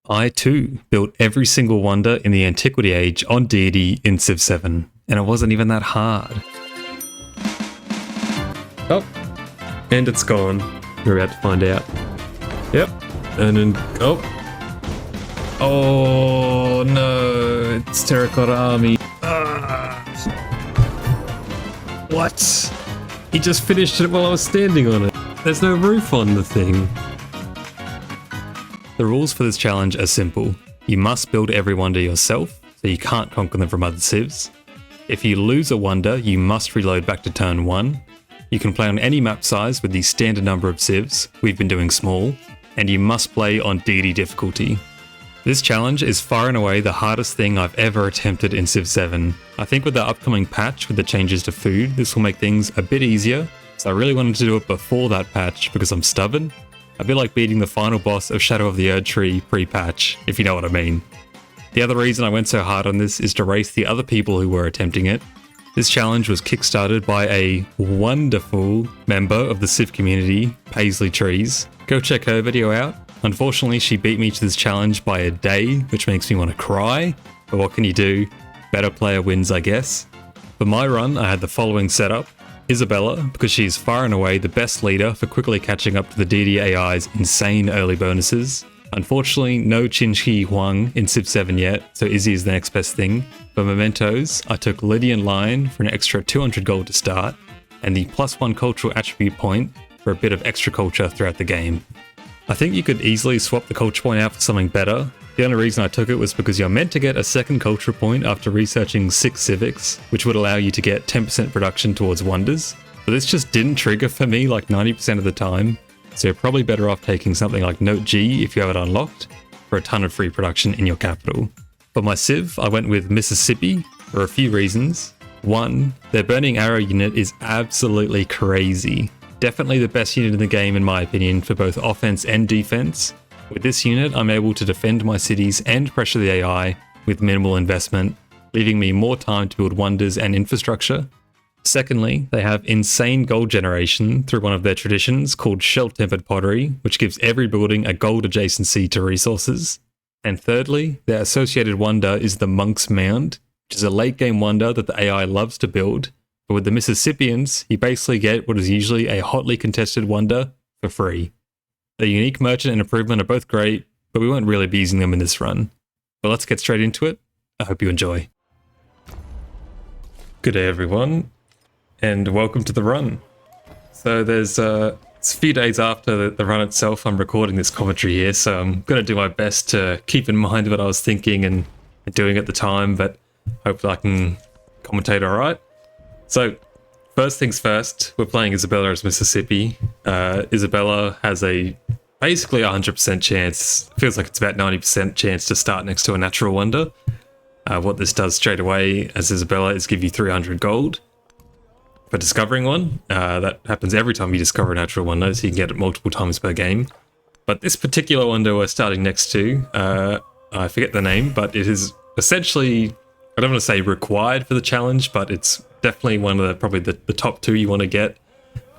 I too built every single wonder in the Antiquity Age on Deity in Civ 7, and it wasn't even that hard. Oh, and it's gone. We're about to find out. Yep, and then, oh no, it's Terracotta Army. What? He just finished it while I was standing on it. There's no roof on the thing. The rules for this challenge are simple. You must build every wonder yourself, so you can't conquer them from other civs. If you lose a wonder, you must reload back to turn 1. You can play on any map size with the standard number of civs, we've been doing small, and you must play on deity difficulty. This challenge is far and away the hardest thing I've ever attempted in Civ 7. I think with the upcoming patch with the changes to food, this will make things a bit easier, so I really wanted to do it before that patch because I'm stubborn. A bit like beating the final boss of Shadow of the Erdtree pre-patch, if you know what I mean. The other reason I went so hard on this is to race the other people who were attempting it. This challenge was kickstarted by a wonderful member of the Civ community, Paisley Trees. Go check her video out. Unfortunately, she beat me to this challenge by a day, which makes me want to cry. But what can you do? Better player wins, I guess. For my run, I had the following setup. Isabella, because she is far and away the best leader for quickly catching up to the deity AI's insane early bonuses. Unfortunately, no Qinshi Huang in Civ 7 yet, so Izzy is the next best thing. For mementos, I took Lydian Lion for an extra 200 gold to start, and the +1 cultural attribute point for a bit of extra culture throughout the game. I think you could easily swap the culture point out for something better. The only reason I took it was because you're meant to get a second culture point after researching 6 civics, which would allow you to get 10% production towards wonders. But this just didn't trigger for me like 90% of the time, so you're probably better off taking something like Note G if you have it unlocked, for a ton of free production in your capital. For my civ, I went with Mississippi for a few reasons. 1, their Burning Arrow unit is absolutely crazy. Definitely the best unit in the game in my opinion for both offense and defense. With this unit, I'm able to defend my cities and pressure the AI with minimal investment, leaving me more time to build wonders and infrastructure. Secondly, they have insane gold generation through one of their traditions called Shell-Tempered Pottery, which gives every building a gold adjacency to resources. And thirdly, their associated wonder is the Monk's Mound, which is a late game wonder that the AI loves to build. But with the Mississippians, you basically get what is usually a hotly contested wonder for free. The unique merchant and improvement are both great, but we won't really be using them in this run. But let's get straight into it. I hope you enjoy. Good day everyone, and welcome to the run. So it's a few days after the run itself. I'm recording this commentary here, so I'm going to do my best to keep in mind what I was thinking and doing at the time, but hopefully I can commentate alright. So, first things first, we're playing Isabella as Mississippi. Isabella has a basically 100% chance, feels like it's about 90% chance to start next to a natural wonder. What this does straight away as Isabella is give you 300 gold for discovering one. That happens every time you discover a natural wonder, so you can get it multiple times per game. But this particular wonder we're starting next to, I forget the name, but it is essentially, I don't want to say required for the challenge, but it's definitely one of probably the top 2 you want to get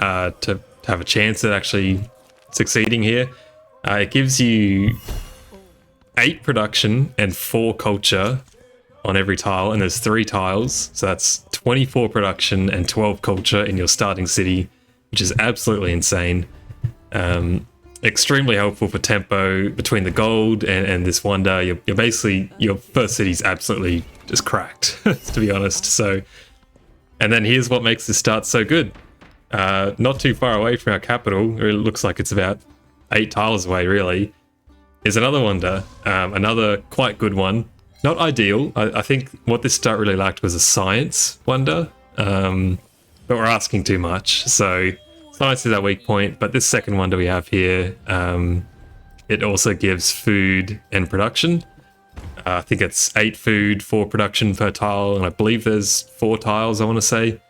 to have a chance at actually succeeding here. It gives you 8 production and 4 culture on every tile, and there's 3 tiles, so that's 24 production and 12 culture in your starting city, which is absolutely insane. Extremely helpful for tempo between the gold and this wonder. You're basically, your first city's absolutely just cracked, to be honest. So, and then here's what makes this start so good. Not too far away from our capital, it looks like it's about 8 tiles away really, is another wonder, another quite good one. Not ideal. I think what this start really lacked was a science wonder, but we're asking too much. So science is our weak point, but this second wonder we have here, it also gives food and production. I think it's 8 food, 4 production per tile, and I believe there's 4 tiles, I want to say.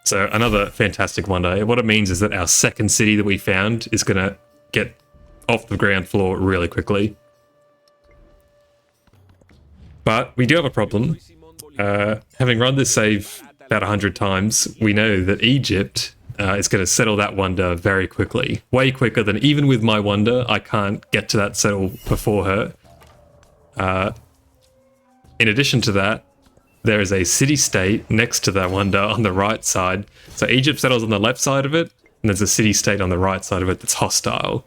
So another fantastic wonder. What it means is that our second city that we found is going to get off the ground floor really quickly. But we do have a problem. Having run this save about 100 times, we know that Egypt is going to settle that wonder very quickly. Way quicker than even with my wonder, I can't get to that settle before her. In addition to that, there is a city-state next to that wonder on the right side. So Egypt settles on the left side of it, and there's a city-state on the right side of it that's hostile.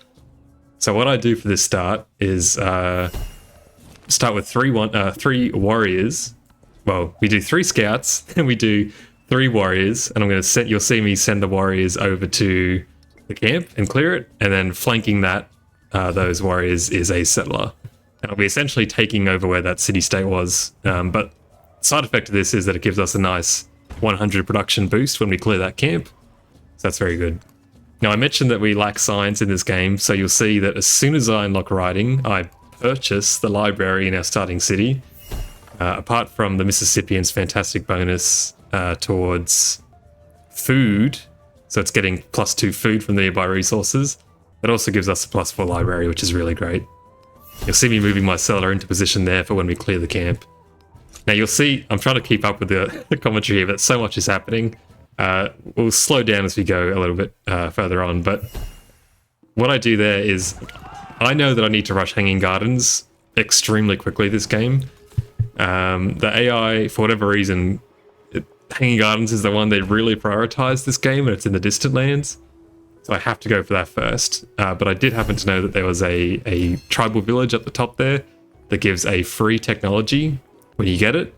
So what I do for this start is start with three warriors. Well, we do 3 scouts, and we do 3 warriors, and I'm going to you'll see me send the warriors over to the camp and clear it, and then flanking that, those warriors is a settler. And I'll be essentially taking over where that city-state was, but side effect of this is that it gives us a nice 100 production boost when we clear that camp. So that's very good. Now, I mentioned that we lack science in this game, so you'll see that as soon as I unlock writing, I purchase the library in our starting city. Apart from the Mississippian's fantastic bonus towards food, so it's getting +2 food from the nearby resources, it also gives us a +4 library, which is really great. You'll see me moving my settler into position there for when we clear the camp. Now you'll see, I'm trying to keep up with the commentary here, but so much is happening. We'll slow down as we go a little bit further on, but what I do there is, I know that I need to rush Hanging Gardens extremely quickly this game. The AI, for whatever reason, Hanging Gardens is the one they really prioritize this game, and it's in the distant lands. So I have to go for that first. But I did happen to know that there was a tribal village at the top there that gives a free technology when you get it.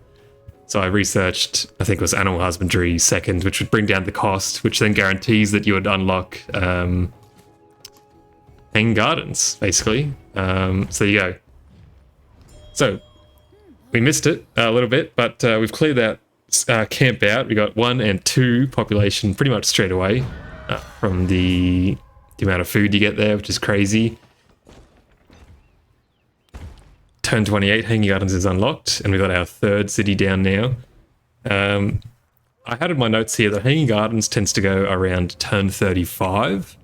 So I researched, I think it was animal husbandry second, which would bring down the cost, which then guarantees that you would unlock Hanging Gardens, basically. So there you go. So we missed it a little bit, but we've cleared that camp out. We got 1 and 2 population pretty much straight away from the amount of food you get there, which is crazy. Turn 28, Hanging Gardens is unlocked, and we've got our 3rd city down now. I had in my notes here that Hanging Gardens tends to go around turn 35.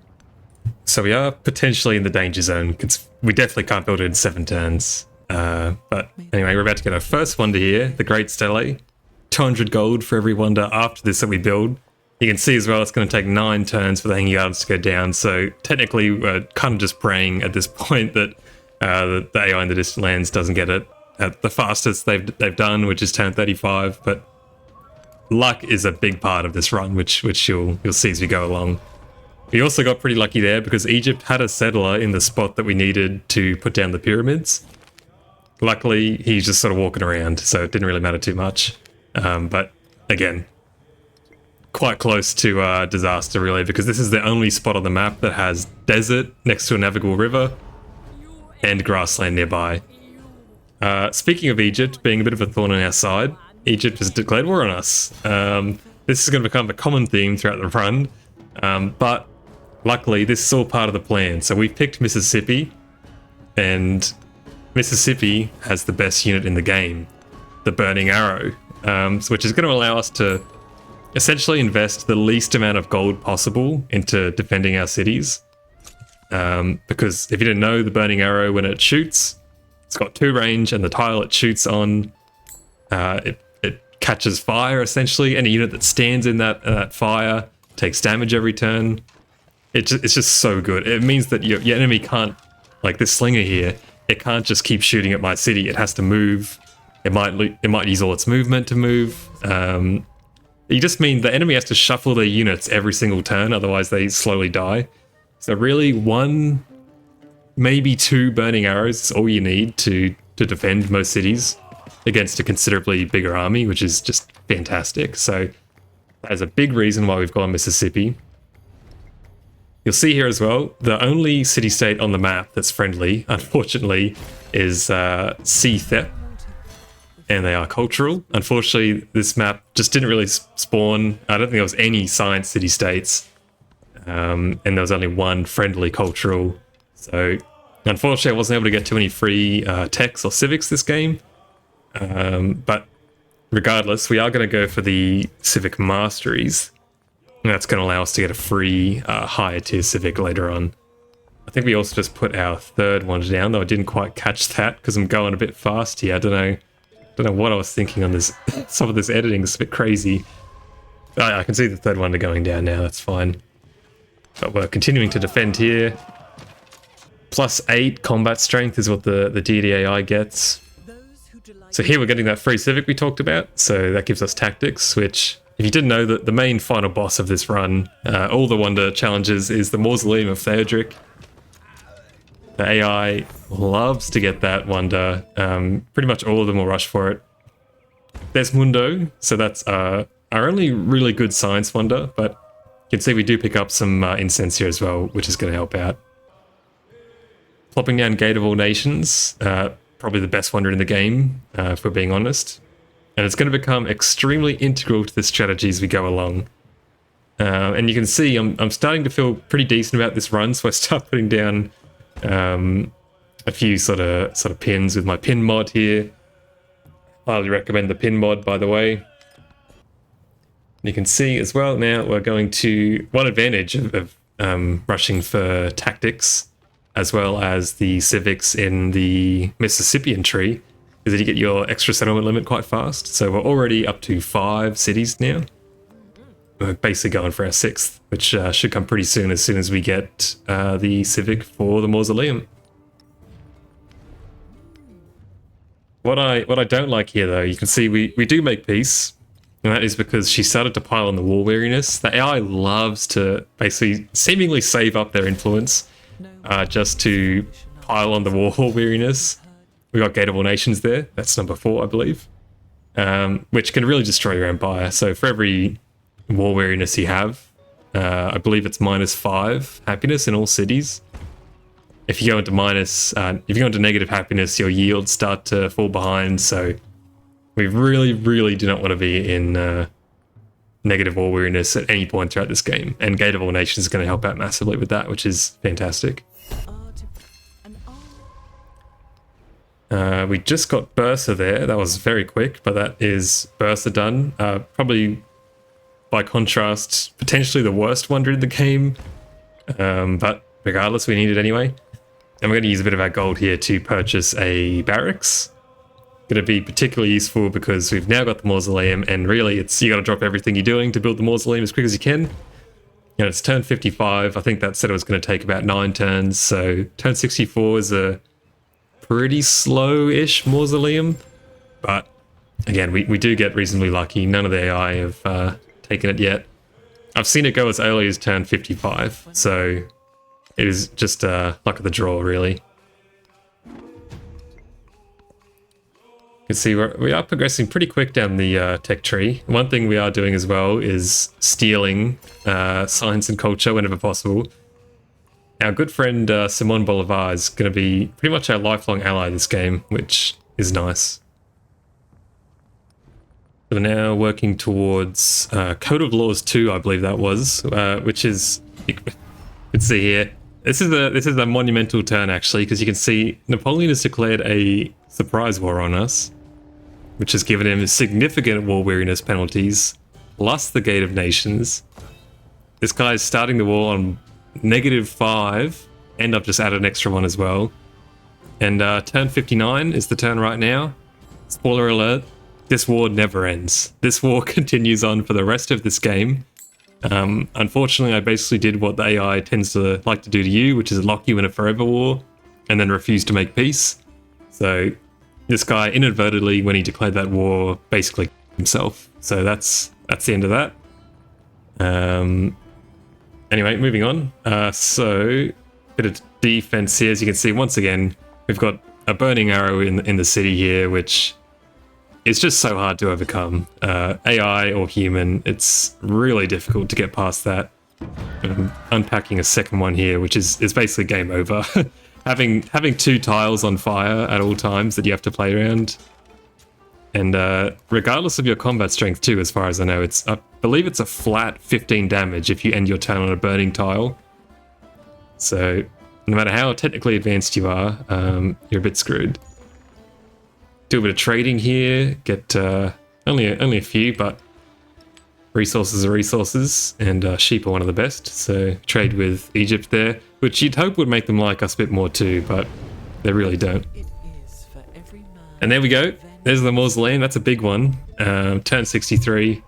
So we are potentially in the danger zone, because we definitely can't build it in 7 turns. But anyway, we're about to get our first wonder here, the Great Stele. 200 gold for every wonder after this that we build. You can see as well it's going to take 9 turns for the Hanging Gardens to go down, so technically we're kind of just praying at this point that the AI in the distant lands doesn't get it at the fastest they've done, which is turn 35, but luck is a big part of this run, which you'll see as we go along. We also got pretty lucky there because Egypt had a settler in the spot that we needed to put down the pyramids. Luckily, he's just sort of walking around, so it didn't really matter too much. But again, quite close to disaster really, because this is the only spot on the map that has desert next to a navigable river and grassland nearby. Speaking of Egypt being a bit of a thorn on our side, Egypt has declared war on us. This is going to become a common theme throughout the run, but luckily this is all part of the plan. So we've picked Mississippi, and Mississippi has the best unit in the game, the Burning Arrow, which is going to allow us to essentially invest the least amount of gold possible into defending our cities. Because if you didn't know, the Burning Arrow, when it shoots, it's got 2 range, and the tile it shoots on, it catches fire essentially. Any unit that stands in that fire takes damage every turn. It's just so good. It means that your enemy can't, like this slinger here, it can't just keep shooting at my city. It has to move. It might use all its movement to move. You just mean the enemy has to shuffle their units every single turn, otherwise they slowly die. So really 1, maybe 2 burning arrows is all you need to defend most cities against a considerably bigger army, which is just fantastic. So that is a big reason why we've gone Mississippi. You'll see here as well, the only city-state on the map that's friendly, unfortunately, is Thep, and they are cultural. Unfortunately, this map just didn't really spawn. I don't think there was any science city-states. And there was only 1 friendly cultural. So unfortunately I wasn't able to get too many free techs or civics this game. But regardless, we are going to go for the civic masteries. And that's going to allow us to get a free higher tier civic later on. I think we also just put our 3rd one down, though I didn't quite catch that because I'm going a bit fast here. I don't know what I was thinking on this. Some of this editing is a bit crazy. I can see the 3rd one going down now, that's fine. But we're continuing to defend here. +8 combat strength is what the deity AI gets. So here we're getting that free civic we talked about, so that gives us tactics, which, if you didn't know, that the main final boss of this run, all the wonder challenges, is the Mausoleum of Theodoric. The AI loves to get that wonder. Pretty much all of them will rush for it. There's Mundo, so that's our only really good science wonder, but you can see we do pick up some incense here as well, which is going to help out. Plopping down Gate of All Nations, probably the best wonder in the game, if we're being honest. And it's going to become extremely integral to the strategy as we go along. And you can see I'm starting to feel pretty decent about this run, so I start putting down a few sort of pins with my pin mod here. Highly recommend the pin mod, by the way. You can see as well now we're going to... One advantage of rushing for tactics, as well as the civics in the Mississippian tree, is that you get your extra settlement limit quite fast. So we're already up to 5 cities now. We're basically going for our 6th, which should come pretty soon as we get the civic for the Mausoleum. What I don't like here, though, you can see we do make peace, and that is because she started to pile on the war weariness. The AI loves to basically seemingly save up their influence just to pile on the war weariness. We got Gate of All Nations there. That's number 4, I believe, which can really destroy your empire. So for every war weariness you have, I believe it's -5 happiness in all cities. If you go into negative happiness, your yields start to fall behind. So we really do not want to be in negative war weariness at any point throughout this game. And Gate of All Nations is going to help out massively with that, which is fantastic. We just got Byrsa there. That was very quick, but that is Byrsa done. Probably, by contrast, potentially the worst wonder in the game. But regardless, we need it anyway. And we're going to use a bit of our gold here to purchase a barracks. Going to be particularly useful because we've now got the Mausoleum, and really you got to drop everything you're doing to build the Mausoleum as quick as you can. You know, it's turn 55. I think that said it was going to take about 9 turns. So turn 64 is a pretty slow-ish Mausoleum. But again, we do get reasonably lucky. None of the AI have taken it yet. I've seen it go as early as turn 55. So it is just luck of the draw, really. You can see we are progressing pretty quick down the tech tree. One thing we are doing as well is stealing science and culture whenever possible. Our good friend Simon Bolivar is going to be pretty much our lifelong ally this game, which is nice. We're now working towards Code of Laws 2, I believe that was, which is, you can see here, this is a monumental turn actually, because you can see Napoleon has declared a surprise war on us, which has given him significant war weariness penalties, plus the Gate of Nations. This guy is starting the war on -5, and I've just added an extra one as well. And turn 59 is the turn right now. Spoiler alert, this war never ends. This war continues on for the rest of this game. Unfortunately, I basically did what the AI tends to like to do to you, which is lock you in a forever war, and then refuse to make peace. So this guy inadvertently, when he declared that war, basically himself. So that's the end of that. Anyway, moving on. So bit of defense here. As you can see, once again, we've got a burning arrow in the city here, which is just so hard to overcome. AI or human, it's really difficult to get past that. Unpacking a second one here, which is basically game over. having 2 tiles on fire at all times that you have to play around. And regardless of your combat strength too, as far as I know, I believe it's a flat 15 damage if you end your turn on a burning tile. So no matter how technically advanced you are, you're a bit screwed. Do a bit of trading here, get only a few, but resources are resources, and sheep are one of the best. So trade with Egypt there, which you'd hope would make them like us a bit more too, but they really don't. And there we go. There's the Mausoleum. That's a big one. Turn 63.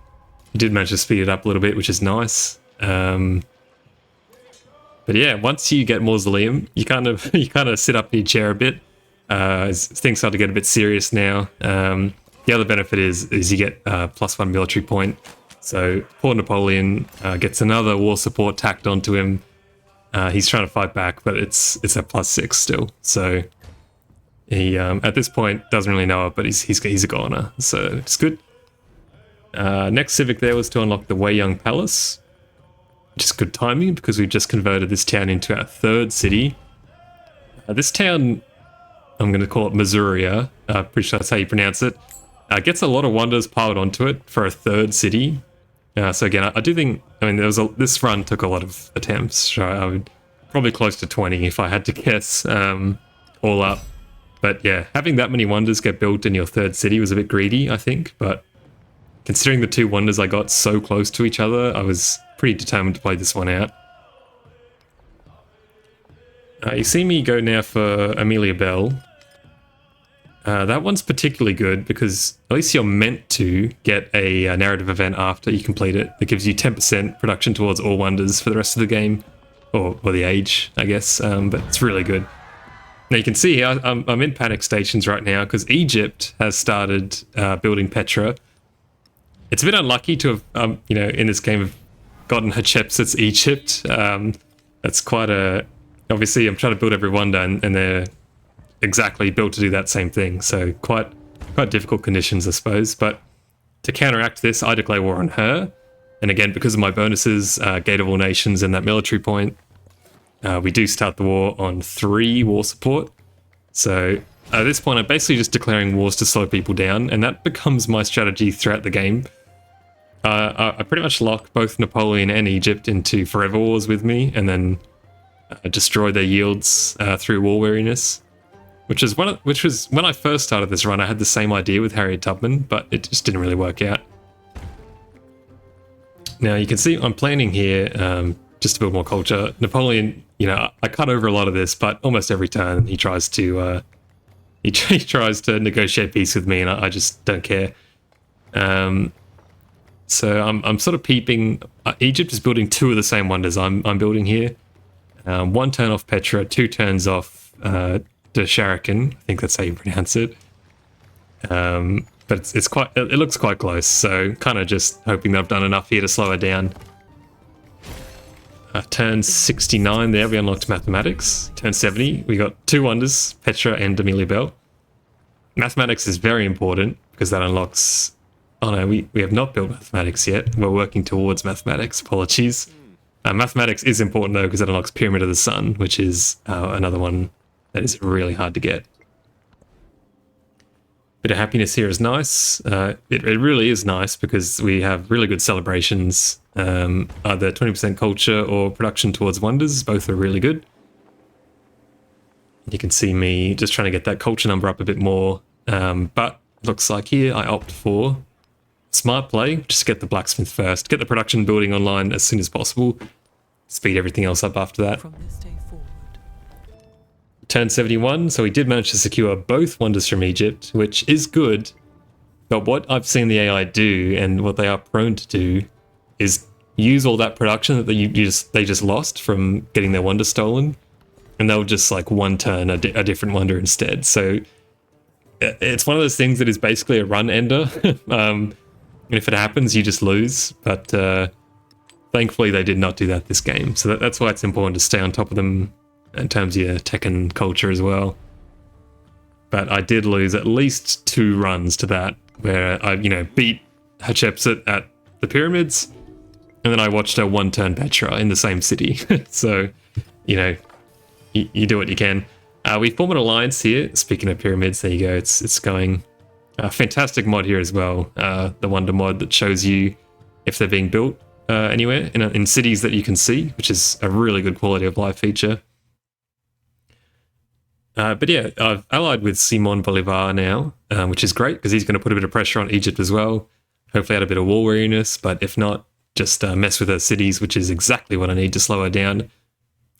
You did manage to speed it up a little bit, which is nice. But yeah, once you get Mausoleum, you kind of sit up in your chair a bit. Things start to get a bit serious now. The other benefit is you get +1 military point. So poor Napoleon gets another war support tacked onto him. He's trying to fight back, but it's a +6 still. So he at this point doesn't really know it, but he's a goner, so it's good. Next civic there was to unlock the Weiyang Palace, which is good timing because we've just converted this town into our third city. This town, I'm going to call it Masuria, pretty sure that's how you pronounce it, gets a lot of wonders piled onto it for a third city. So again, I do think, this run took a lot of attempts, so I would probably close to 20 if I had to guess, all up. But yeah, having that many wonders get built in your third city was a bit greedy, I think, but considering the two wonders I got so close to each other, I was pretty determined to play this one out. You see me go now for Amelia Bell. That one's particularly good because at least you're meant to get a narrative event after you complete it that gives you 10% production towards all wonders for the rest of the game, or the age, I guess, but it's really good. Now you can see here, I'm in panic stations right now because Egypt has started building Petra. It's a bit unlucky to have, in this game, have gotten Hatshepsut's Egypt. That's quite a... Obviously, I'm trying to build every wonder, and they're exactly built to do that same thing. So quite difficult conditions, I suppose. But to counteract this, I declare war on her. And again, because of my bonuses, Gate of All Nations and that military point, we do start the war on 3 war support. So at this point, I'm basically just declaring wars to slow people down, and that becomes my strategy throughout the game. I pretty much lock both Napoleon and Egypt into forever wars with me, and then destroy their yields through war weariness. Which was when I first started this run, I had the same idea with Harriet Tubman, but it just didn't really work out. Now you can see I'm planning here just to build more culture. Napoleon, I cut over a lot of this, but almost every turn he tries to he tries to negotiate peace with me, and I just don't care. So I'm sort of peeping. Egypt is building 2 of the same wonders I'm building here. 1 turn off Petra, 2 turns off Dur-Sharrukin. I think that's how you pronounce it. But it looks quite close, so kind of just hoping that I've done enough here to slow her down. Turn 69 there, we unlocked mathematics. Turn 70, we got 2 wonders, Petra and Amelia Bell. Mathematics is very important because that unlocks... Oh no, we have not built mathematics yet. We're working towards mathematics, apologies. Mathematics is important though because it unlocks Pyramid of the Sun, which is another one that is really hard to get. Bit of happiness here is nice. It really is nice because we have really good celebrations. Either 20% culture or production towards wonders, both are really good. You can see me just trying to get that culture number up a bit more. But looks like here I opt for smart play, just get the blacksmith first, get the production building online as soon as possible, speed everything else up after that. From this day forward. Turn 71, so we did manage to secure both wonders from Egypt, which is good, but what I've seen the AI do, and what they are prone to do, is use all that production that they just lost from getting their wonder stolen, and they'll just like one turn a different wonder instead. So it's one of those things that is basically a run ender. If it happens, you just lose, but thankfully they did not do that this game. So that's why it's important to stay on top of them in terms of your tech and culture as well. But I did lose at least 2 runs to that, where I, beat Hatshepsut at the pyramids, and then I watched her 1-turn Petra in the same city. So, you do what you can. We form an alliance here. Speaking of pyramids, there you go. It's going... fantastic mod here as well. The wonder mod that shows you if they're being built anywhere in cities that you can see, which is a really good quality of life feature. But yeah, I've allied with Simon Bolivar now, which is great because he's going to put a bit of pressure on Egypt as well. Hopefully add a bit of war weariness, but if not, just mess with her cities, which is exactly what I need to slow her down.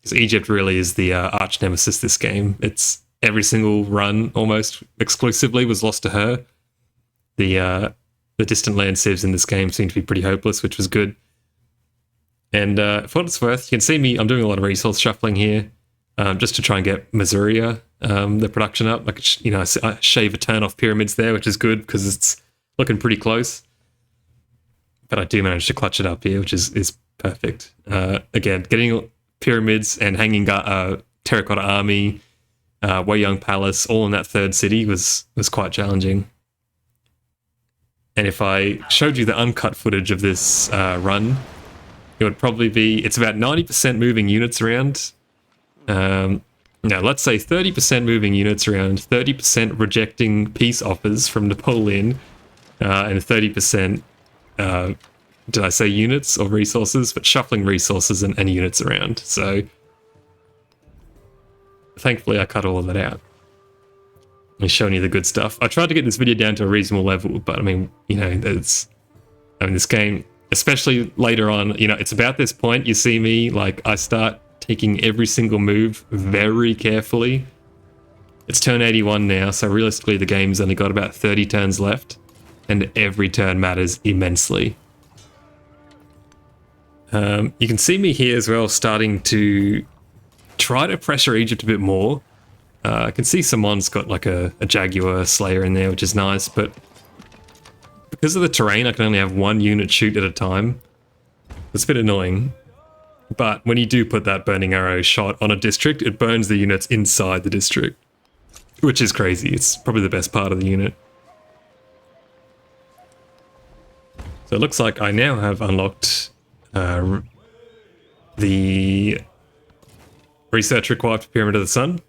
Because Egypt really is the arch nemesis this game. It's every single run almost exclusively was lost to her. The distant land civs in this game seem to be pretty hopeless, which was good. And for what it's worth, you can see me, I'm doing a lot of resource shuffling here, just to try and get Masuria the production up. Like, I shave a turn off pyramids there, which is good because it's looking pretty close. But I do manage to clutch it up here, which is perfect. Again, getting pyramids and hanging Terracotta Army, Weiyang Palace, all in that third city was quite challenging. And if I showed you the uncut footage of this run, it would probably be, it's about 90% moving units around. Now, let's say 30% moving units around, 30% rejecting peace offers from Napoleon, and 30%, did I say units or resources? But shuffling resources and units around. So, thankfully, I cut all of that out. I'm showing you the good stuff. I tried to get this video down to a reasonable level, but I mean, this game, especially later on, it's about this point you see me, like, I start taking every single move very carefully. It's turn 81 now, so realistically the game's only got about 30 turns left, and every turn matters immensely. You can see me here as well, starting to try to pressure Egypt a bit more. I can see Simon's got like a Jaguar Slayer in there, which is nice, but because of the terrain, I can only have one unit shoot at a time. It's a bit annoying. But when you do put that burning arrow shot on a district, it burns the units inside the district, which is crazy. It's probably the best part of the unit. So it looks like I now have unlocked the research required for Pyramid of the Sun.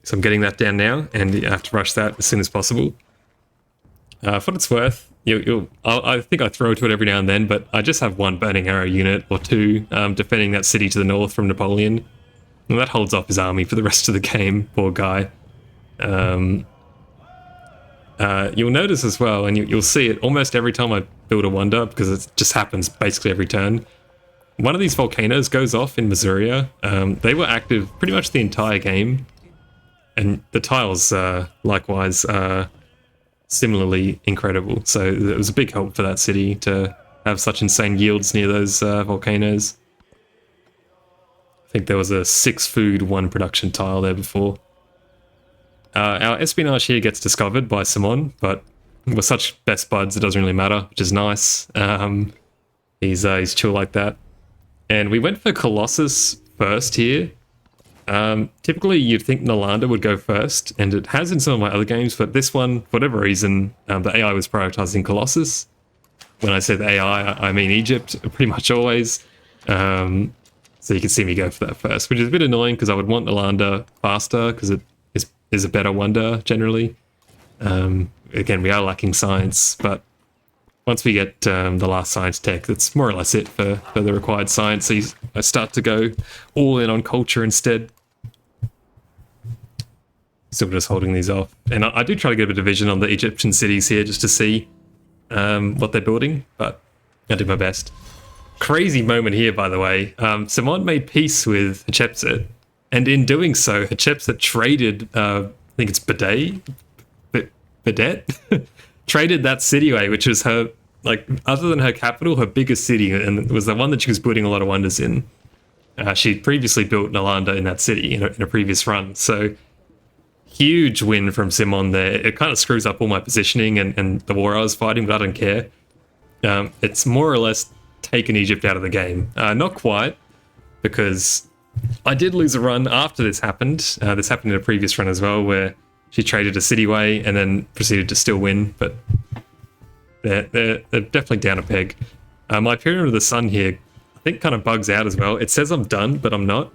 So I'm getting that down now, and you have to rush that as soon as possible. For what it's worth, I think I throw to it every now and then, but I just have one burning arrow unit or two defending that city to the north from Napoleon. And that holds off his army for the rest of the game, poor guy. You'll notice as well, and you'll see it almost every time I build a wonder, because it just happens basically every turn. One of these volcanoes goes off in Masuria. They were active pretty much the entire game. And the tiles, likewise, are similarly incredible. So it was a big help for that city to have such insane yields near those volcanoes. I think there was a 6 food, 1 production tile there before. Our espionage here gets discovered by Simon, but we're such best buds, it doesn't really matter, which is nice. He's chill like that. And we went for Colossus first here. Typically you'd think Nalanda would go first, and it has in some of my other games, but this one, for whatever reason, the AI was prioritizing Colossus. When I say the AI, I mean Egypt, pretty much always. So you can see me go for that first, which is a bit annoying because I would want Nalanda faster because it is a better wonder generally. Again, we are lacking science, but once we get the last science tech, that's more or less it for the required science. So I start to go all in on culture instead. Still just holding these off. And I do try to get a bit of vision on the Egyptian cities here just to see what they're building, but I did my best. Crazy moment here, by the way. Simon made peace with Hatshepsut, and in doing so, Hatshepsut traded, I think it's Bedet? Traded that city away, which was her, like, other than her capital, her biggest city, and it was the one that she was building a lot of wonders in. She'd previously built Nalanda in that city in a previous run, so huge win from Simon there. It kind of screws up all my positioning and the war I was fighting, but I don't care. It's more or less taken Egypt out of the game. Not quite, because I did lose a run after this happened. This happened in a previous run as well, where she traded a city away and then proceeded to still win, but they're definitely down a peg. My Pyramid of the Sun here, I think, kind of bugs out as well. It says I'm done, but I'm not.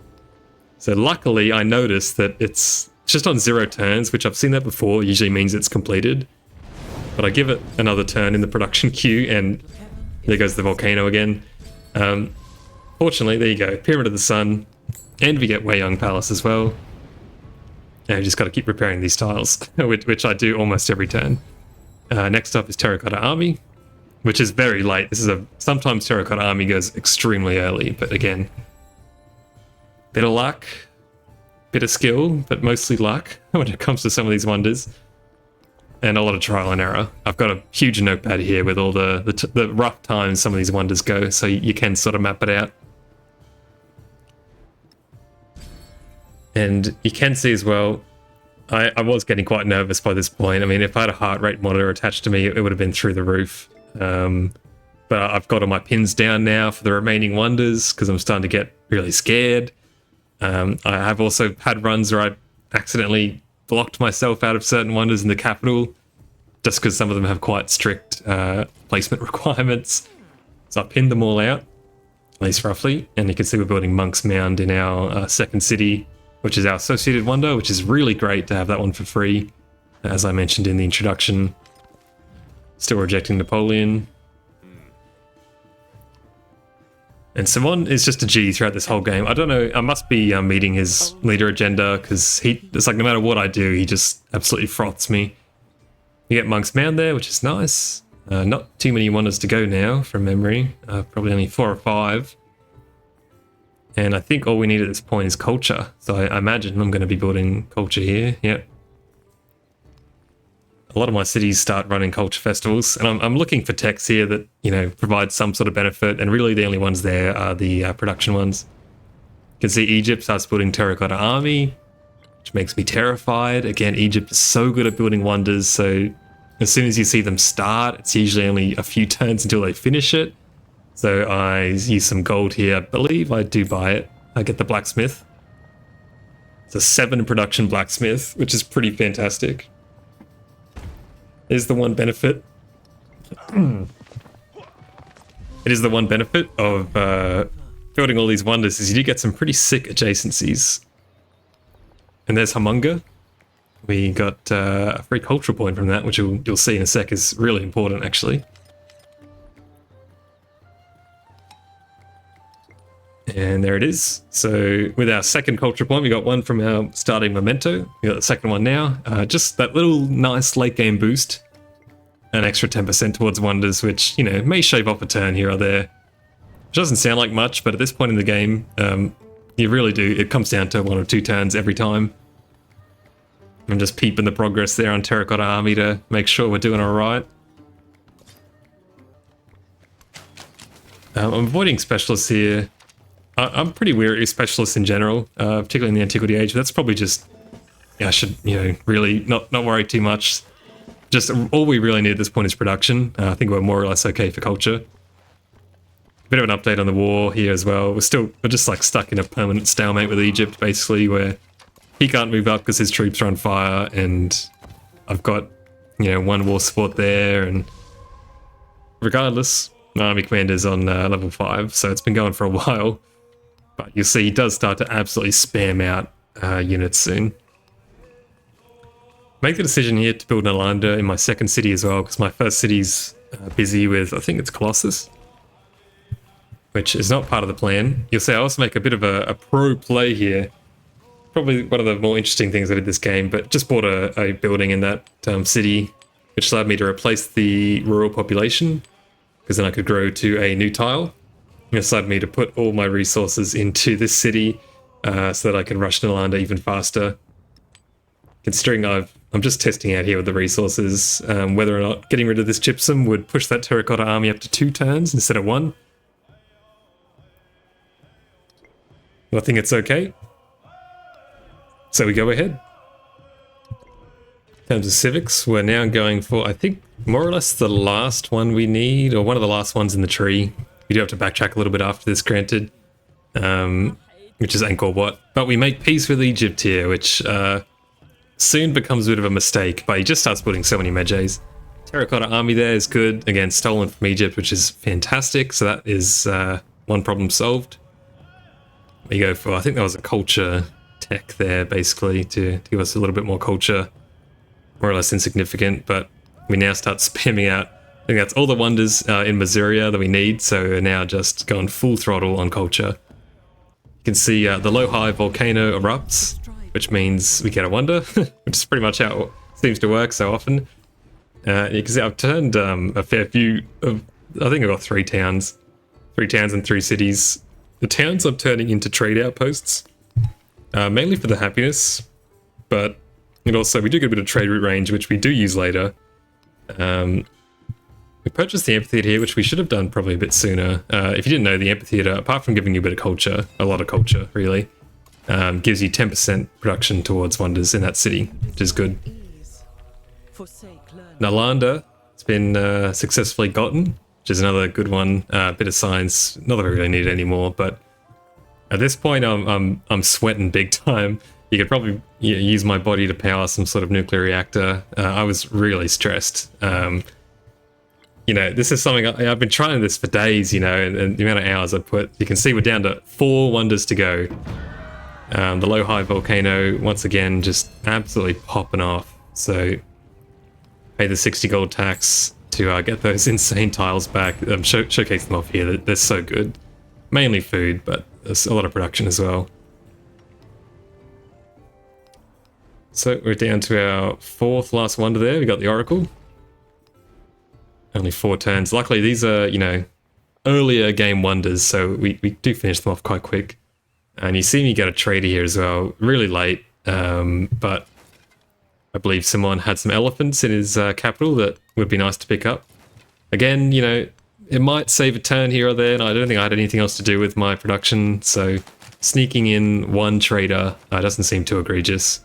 So luckily, I noticed that it's just on 0 turns, which I've seen that before, usually means it's completed. But I give it another turn in the production queue, and there goes the volcano again. Fortunately, there you go, Pyramid of the Sun, and we get Weiyang Palace as well. And I just got to keep repairing these tiles, which I do almost every turn. Next up is Terracotta Army, which is very late. Sometimes Terracotta Army goes extremely early, but again, bit of luck, bit of skill, but mostly luck when it comes to some of these wonders. And a lot of trial and error. I've got a huge notepad here with all the rough times some of these wonders go, so you can sort of map it out. And you can see as well, I was getting quite nervous by this point. I mean, if I had a heart rate monitor attached to me, it would have been through the roof. But I've got all my pins down now for the remaining wonders because I'm starting to get really scared. I have also had runs where I accidentally blocked myself out of certain wonders in the capital just because some of them have quite strict placement requirements. So I pinned them all out, at least roughly. And you can see we're building Monk's Mound in our second city, which is our associated wonder, which is really great to have that one for free, as I mentioned in the introduction. Still rejecting Napoleon. And Simon is just a G throughout this whole game. I don't know, I must be meeting his leader agenda, because it's like no matter what I do, he just absolutely froths me. You get Monk's Mound there, which is nice. Not too many wonders to go now, from memory. Probably only 4 or 5. And I think all we need at this point is culture. So I imagine I'm going to be building culture here. Yep. A lot of my cities start running culture festivals, and I'm looking for techs here that, you know, provide some sort of benefit, and really the only ones there are the production ones. You can see Egypt starts building Terracotta Army, which makes me terrified. Again, Egypt is so good at building wonders, so as soon as you see them start, it's usually only a few turns until they finish it. So I use some gold here. I believe I do buy it. I get the blacksmith. It's a 7 production blacksmith, which is pretty fantastic. Is the one benefit. It is the one benefit of building all these wonders is you do get some pretty sick adjacencies. And there's Haʻamonga. We got a free cultural point from that, which you'll see in a sec is really important actually. And there it is. So with our second culture point, we got one from our starting memento. We got the second one now. Just that little nice late game boost. An extra 10% towards wonders, which, you know, may shave off a turn here or there. Which doesn't sound like much, but at this point in the game, you really do. It comes down to 1 or 2 turns every time. I'm just peeping the progress there on Terracotta Army to make sure we're doing all right. I'm avoiding specialists here. I'm pretty weary of specialists in general, particularly in the antiquity age. But that's probably just, I should, you know, really not worry too much. Just all we really need at this point is production. I think we're more or less okay for culture. A bit of an update on the war here as well. We're just like stuck in a permanent stalemate with Egypt, basically, where he can't move up because his troops are on fire, and I've got, you know, 1 war support there, and regardless, my army commander's on level 5, so it's been going for a while. But you'll see he does start to absolutely spam out units soon. Make the decision here to build Nalanda in my second city as well, because my first city's busy with, I think it's Colossus, which is not part of the plan. You'll see I also make a bit of a pro play here. Probably one of the more interesting things I did this game, but just bought a building in that city, which allowed me to replace the rural population, because then I could grow to a new tile. It allowed me to put all my resources into this city so that I can rush Nalanda even faster. Considering I'm just testing out here with the resources, whether or not getting rid of this gypsum would push that Terracotta Army up to 2 turns instead of 1. I think it's okay. So we go ahead. In terms of civics, we're now going for, I think, more or less the last one we need, or one of the last ones in the tree. We do have to backtrack a little bit after this, granted, which is Angkor Wat. But we make peace with Egypt here, which soon becomes a bit of a mistake, but he just starts putting so many medjays. Terracotta Army there is good. Again, stolen from Egypt, which is fantastic. So that is one problem solved. We go for, I think that was a culture tech there, basically, to give us a little bit more culture. More or less insignificant, but we now start spamming out. I think that's all the wonders in Missouri that we need, so we're now just going full throttle on culture. You can see the low-high volcano erupts, which means we get a wonder, which is pretty much how it seems to work so often. You can see I've turned a fair few of, I think I've got 3 towns. 3 towns and 3 cities. The towns I'm turning into trade outposts, mainly for the happiness, but and also we do get a bit of trade route range, which we do use later. We purchased the amphitheater here, which we should have done probably a bit sooner. If you didn't know, the amphitheater, apart from giving you a bit of culture, a lot of culture, really, gives you 10% production towards wonders in that city, which is good. Nalanda, it's been successfully gotten, which is another good one. Bit of science, not that I really need it anymore, but at this point I'm sweating big time. You could probably use my body to power some sort of nuclear reactor. I was really stressed. This is something I've been trying this for days, and the amount of hours I put. You can see we're down to 4 wonders to go. The low-high volcano, once again, just absolutely popping off. So, pay the 60 gold tax to get those insane tiles back. Showcase them off here. They're so good. Mainly food, but there's a lot of production as well. So we're down to our 4th last wonder there. We got the Oracle. Only 4 turns. Luckily, these are, earlier game wonders, so we do finish them off quite quick. And you see me get a trader here as well, really late. But I believe someone had some elephants in his capital that would be nice to pick up. Again, it might save a turn here or there, and I don't think I had anything else to do with my production, so sneaking in 1 trader doesn't seem too egregious.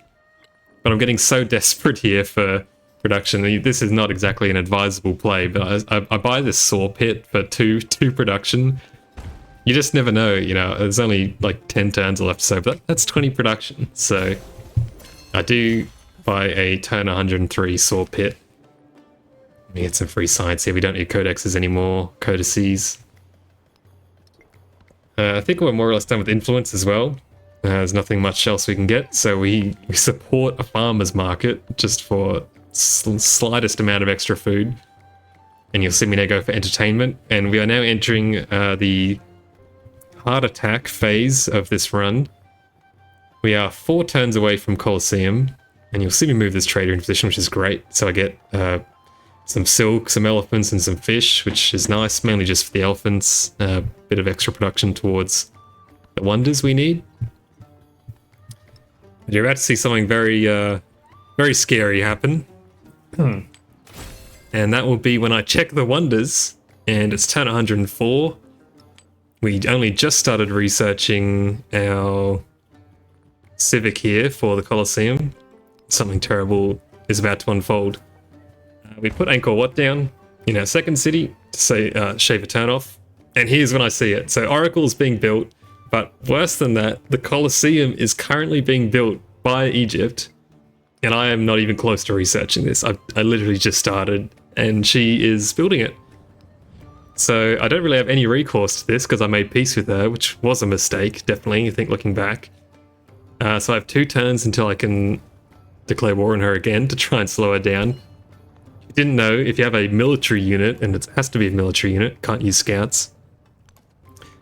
But I'm getting so desperate here for production. This is not exactly an advisable play, but I buy this saw pit for 2 production. You just never know, there's only like 10 turns left, so but that's 20 production. So I do buy a turn 103 saw pit. Let me get some free science here. We don't need codexes anymore, codices. I think we're more or less done with influence as well. There's nothing much else we can get, so we support a farmer's market just for slightest amount of extra food. And you'll see me now go for entertainment, and we are now entering the heart attack phase of this run. We are 4 turns away from Colosseum, and you'll see me move this trader into position, which is great. So I get some silk, some elephants, and some fish, which is nice, mainly just for the elephants. A bit of extra production towards the wonders we need. But you're about to see something very, very scary happen. And that will be when I check the wonders, and it's turn 104. We only just started researching our civic here for the Colosseum. Something terrible is about to unfold. We put Angkor Wat down in our second city to say shave a turn off, and here's when I see it. So Oracle is being built, but worse than that, the Colosseum is currently being built by Egypt, and I am not even close to researching this. I literally just started, and she is building it. So I don't really have any recourse to this because I made peace with her, which was a mistake, definitely, I think, looking back. So I have 2 turns until I can declare war on her again to try and slow her down. If you didn't know, if you have a military unit, and it has to be a military unit, can't use scouts,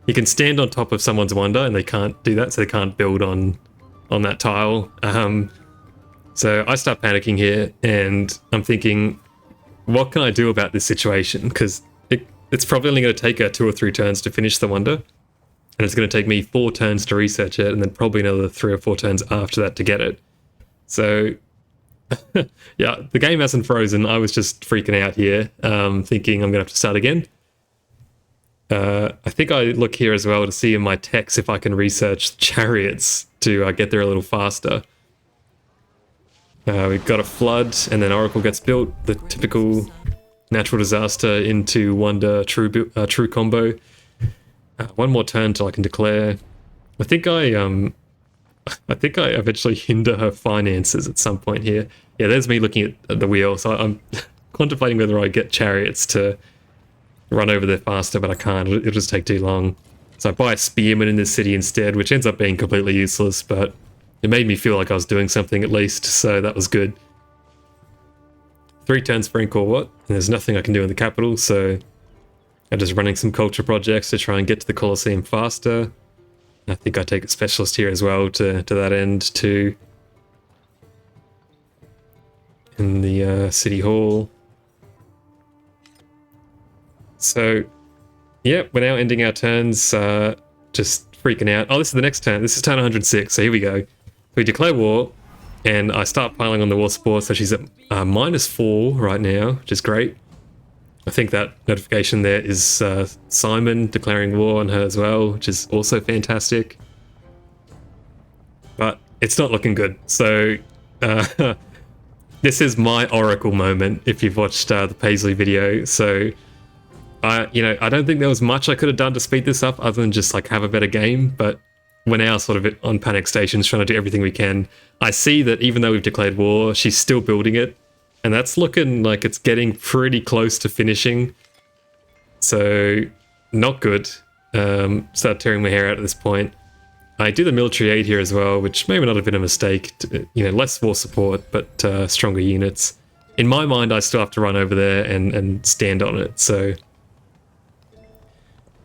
you can stand on top of someone's wonder, and they can't do that, so they can't build on that tile. So I start panicking here, and I'm thinking, what can I do about this situation? Because it's probably only going to take her 2 or 3 turns to finish the wonder, and it's going to take me 4 turns to research it, and then probably another 3 or 4 turns after that to get it. So, yeah, the game hasn't frozen. I was just freaking out here, thinking I'm going to have to start again. I think I look here as well to see in my text if I can research chariots to get there a little faster. We've got a flood, and then Oracle gets built. The typical natural disaster into wonder true combo. 1 more turn till I can declare. I think I eventually hinder her finances at some point here. Yeah, there's me looking at the wheel. So I'm contemplating whether I get chariots to run over there faster, but I can't. It'll just take too long. So I buy a spearman in this city instead, which ends up being completely useless, but it made me feel like I was doing something at least, so that was good. 3 turns for Angkor Wat, and there's nothing I can do in the capital, so I'm just running some culture projects to try and get to the Colosseum faster. I think I take a specialist here as well to that end too. In the City Hall. So, yeah, we're now ending our turns, just freaking out. Oh, this is the next turn. This is turn 106, so here we go. We declare war, and I start piling on the war support, so she's at -4 right now, which is great. I think that notification there is Simon declaring war on her as well, which is also fantastic. but it's not looking good. So this is my oracle moment if you've watched the Paisley video. So I don't think there was much I could have done to speed this up other than just like have a better game, but we're now sort of on panic stations trying to do everything we can. I see that even though we've declared war, she's still building it, and that's looking like it's getting pretty close to finishing. So not good. Start tearing my hair out at this point. I do the military aid here as well, which may not have been a mistake. Less war support, but stronger units. In my mind, I still have to run over there and stand on it, so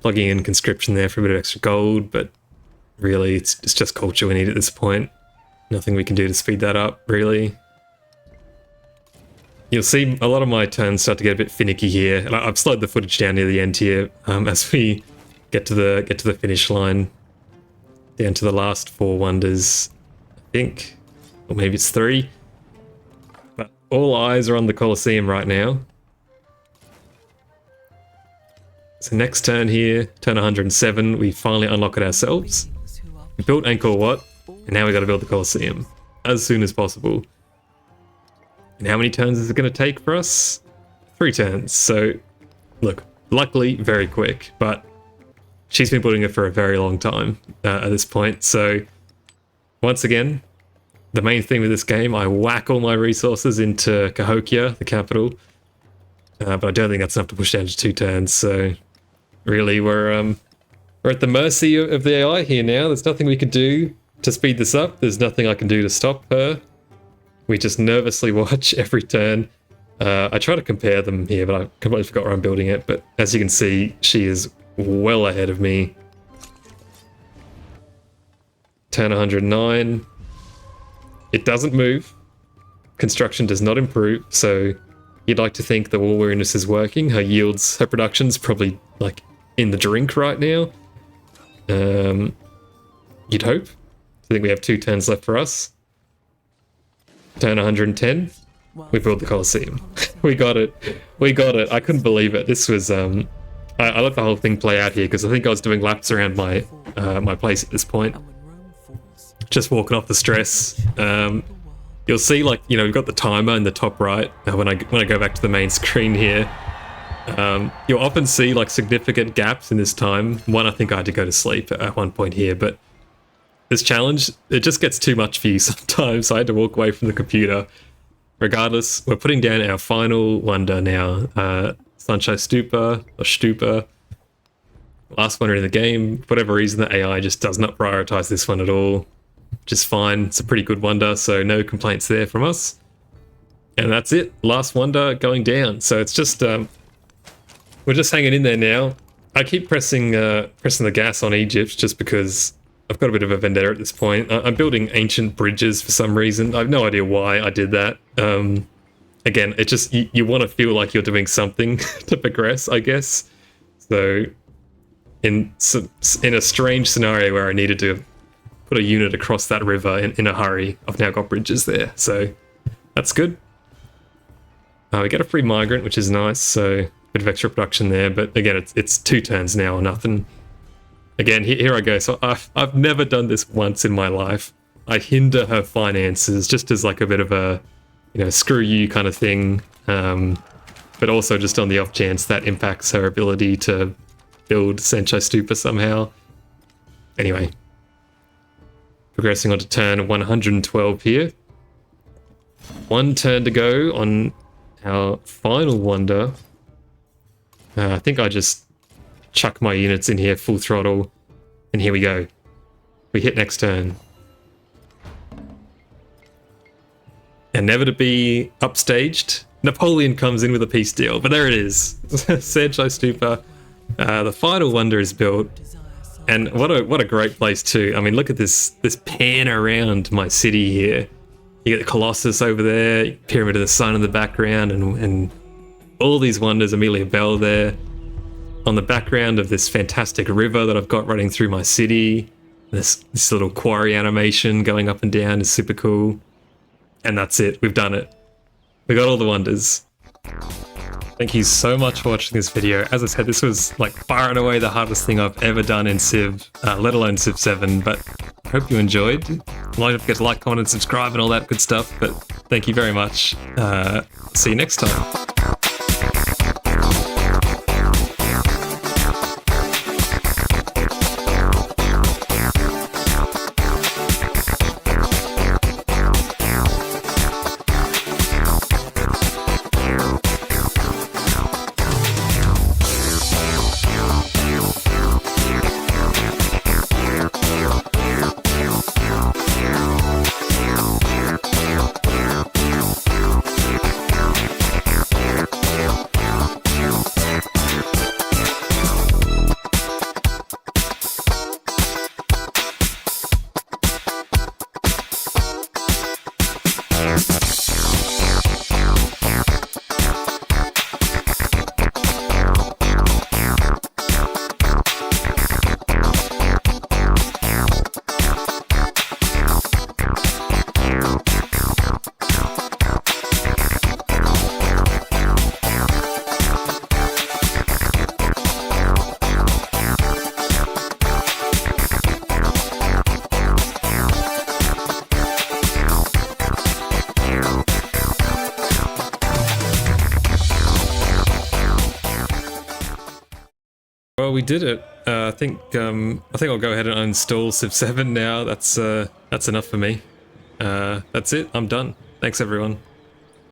plugging in conscription there for a bit of extra gold, but really it's just culture we need at this point. Nothing we can do to speed that up, really. You'll see a lot of my turns start to get a bit finicky here, and I've slowed the footage down near the end here as we get to the finish line, down to the last 4 wonders, I think, or maybe it's 3. But all eyes are on the Colosseum right now. So next turn here, turn 107, we finally unlock it ourselves. We built Angkor Wat, and now we got to build the Colosseum as soon as possible. And how many turns is it going to take for us? 3 turns. So, look, luckily, very quick, but she's been building it for a very long time at this point. So, once again, the main thing with this game, I whack all my resources into Cahokia, the capital, but I don't think that's enough to push down to 2 turns. So, really, we're at the mercy of the AI here now. There's nothing we can do to speed this up. There's nothing I can do to stop her. We just nervously watch every turn. I try to compare them here, but I completely forgot where I'm building it. But as you can see, she is well ahead of me. Turn 109. It doesn't move. Construction does not improve, so you'd like to think the war weariness is working. Her yields, her production's probably like in the drink right now. You'd hope. I think we have 2 turns left for us. Turn 110. We built the Colosseum. We got it. We got it. I couldn't believe it. This was I let the whole thing play out here because I think I was doing laps around my my place at this point. Just walking off the stress. You'll see, like, we've got the timer in the top right. When I go back to the main screen here, you'll often see like significant gaps in this time. One, I think I had to go to sleep at one point here, but this challenge, it just gets too much for you sometimes. I had to walk away from the computer. Regardless, we're putting down our final wonder now. Sanchi Stupa, or Stupa. Last wonder in the game. For whatever reason, the AI just does not prioritize this one at all. Which is fine. It's a pretty good wonder, so no complaints there from us. And that's it. Last wonder going down. So it's just, we're just hanging in there now. I keep pressing the gas on Egypt just because I've got a bit of a vendetta at this point. I'm building ancient bridges for some reason. I have no idea why I did that. Again, it just, you want to feel like you're doing something to progress, I guess. So in a strange scenario where I needed to put a unit across that river in a hurry, I've now got bridges there. So that's good. We get a free migrant, which is nice. So a bit of extra production there. But again, it's 2 turns now or nothing. Again, here I go. So I've never done this once in my life. I hinder her finances just as like a bit of a, screw you kind of thing. But also just on the off chance that impacts her ability to build Sanchi Stupa somehow. Anyway. Progressing on to turn 112 here. 1 turn to go on our final wonder. I think I just chuck my units in here full throttle, and here we go. We hit next turn. And never to be upstaged, Napoleon comes in with a peace deal, but there it is. Sanchi Stupa. The final wonder is built, and what a great place too. I mean, look at this pan around my city here. You get the Colossus over there, Pyramid of the Sun in the background, and all these wonders. Amelia Bell there. On the background of this fantastic river that I've got running through my city. This little quarry animation going up and down is super cool. And that's it. We've done it. We got all the wonders. Thank you so much for watching this video. As I said, this was like far and away the hardest thing I've ever done in Civ, let alone Civ 7. But hope you enjoyed. Don't forget to like, comment, and subscribe and all that good stuff. But thank you very much. See you next time. Well, we did it. I think I'll go ahead and uninstall Civ 7 now. That's enough for me. That's it. I'm done. Thanks, everyone.